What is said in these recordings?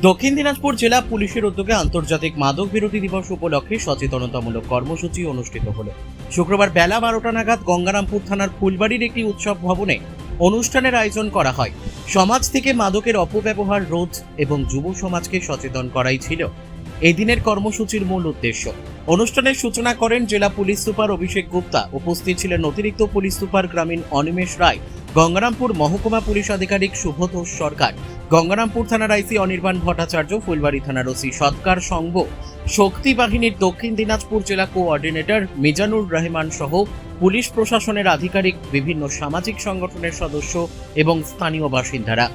দক্ষিণ দিনাজপুর জেলা পুলিশের উদ্যোগে আন্তর্জাতিক মাদক বিরোধী দিবস উপলক্ষে সচেতনতামূলক কর্মসূচি অনুষ্ঠিত হল। শুক্রবার বেলা 12টা নাগাদ গঙ্গারামপুর থানার ফুলবাড়ির একটি উৎসব ভবনে অনুষ্ঠানের আয়োজন করা হয়। সমাজ থেকে মাদকের অপব্যবহার রোধ এবং যুব সমাজকে সচেতন করাই ছিল এই দিনের কর্মসূচির মূল উদ্দেশ্য। অনুষ্ঠানের সূচনা করেন জেলা পুলিশ সুপার অভিষেক গুপ্তা। উপস্থিত ছিলেন অতিরিক্ত পুলিশ সুপার গ্রামীণ অনিমেষ রায়, গঙ্গারামপুর মহকুমা পুলিশ আধিকারিক শুভতোষ সরকার, গঙ্গারামপুর থানার আইসি অনির্বাণ ভট্টাচার্য, ফুলবাড়ি থানার ওসি সৎকার সংঘ, শক্তি বাহিনীর দক্ষিণ দিনাজপুর জেলা কোঅর্ডিনেটর মিজানুর রহমান সহ পুলিশ প্রশাসনের আধিকারিক, বিভিন্ন সামাজিক সংগঠনের সদস্য এবং স্থানীয় বাসিন্দারা।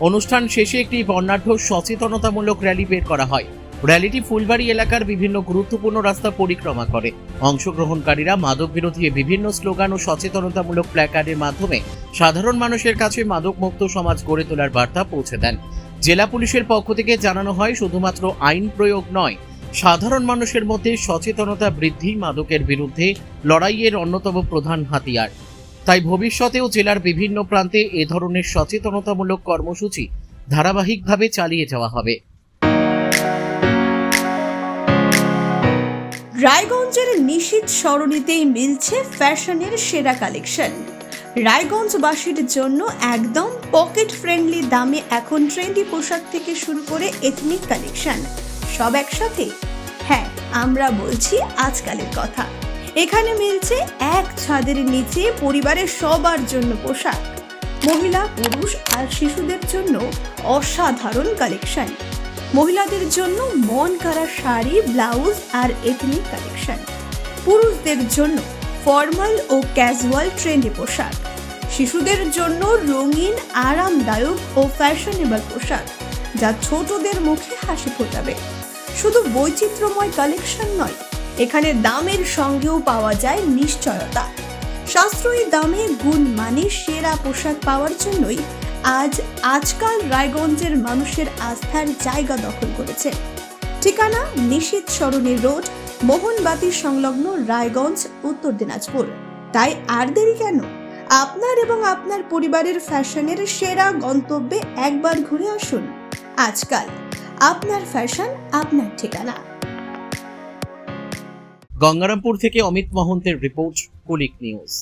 অনুষ্ঠান শেষে একটি বর্ণাঢ্য সচেতনতামূলক র্যালি বের করা হয়। র্যালিটি ফুলবাড়ি এলাকার বিভিন্ন গুরুত্বপূর্ণ রাস্তা পরিক্রমা করে। অংশগ্রহণকারীরা মাদক বিরোধী বিভিন্ন স্লোগান ও সচেতনতামূলক প্ল্যাকার্ডের মাধ্যমে সাধারণ মানুষের কাছে মাদকমুক্ত সমাজ গড়ে তোলার বার্তা পৌঁছে দেন। জেলা পুলিশের পক্ষ থেকে জানানো হয়, শুধুমাত্র আইন প্রয়োগ নয়, সাধারণ মানুষের মধ্যে সচেতনতা বৃদ্ধি মাদকের বিরুদ্ধে লড়াইয়ের অন্যতম প্রধান হাতিয়ার। তাই ভবিষ্যতেও জেলার বিভিন্ন প্রান্তে এ ধরনের সচেতনতামূলক কর্মসূচি ধারাবাহিকভাবে চালিয়ে যাওয়া হবে। রায়গঞ্জের নিশীথ সরণিতেই মিলছে ফ্যাশনের সেরা কালেকশন। রায়গঞ্জবাসীর জন্য একদম পকেট ফ্রেন্ডলি দামে এখন ট্রেন্ডি পোশাক থেকে শুরু করে এথনিক কালেকশন সব একসাথে। হ্যাঁ, আমরা বলছি আজকালের কথা। এখানে মিলছে এক ছাদের নিচে পরিবারের সবার জন্য পোশাক, মহিলা, পুরুষ আর শিশুদের জন্য অসাধারণ কালেকশন। মহিলাদের জন্য মন কাড়া শাড়ি, ব্লাউজ আর এথনিক কালেকশন। পুরুষদের জন্য ফর্মাল ও ক্যাজুয়াল ট্রেন্ডি পোশাক। শিশুদের জন্য রঙিন, আরামদায়ক ও ফ্যাশনেবল পোশাক, যা ছোটদের মুখে হাসি ফোটাবে। শুধু বৈচিত্র্যময় কালেকশন নয়, এখানে দামের সঙ্গেও পাওয়া যায় নিশ্চয়তা। সাশ্রয়ী দামে গুণমানের সেরা পোশাক পাওয়ার জন্যই আজকাল রায়গঞ্জের মানুষের আস্থার জায়গা দখল করেছে। ঠিকানা নিশীথ সরণি রোড, মোহনবাতি সংলগ্ন, রায়গঞ্জ, উত্তর দিনাজপুর। তাই আর দেরি কেন? আপনার এবং আপনার পরিবারের ফ্যাশনের সেরা গন্তব্যে একবার ঘুরে আসুন। আজকাল আপনার ফ্যাশন, আপনার ঠিকানা। গঙ্গারামপুর থেকে অমিত মহন্তের রিপোর্ট, কুলিক নিউজ।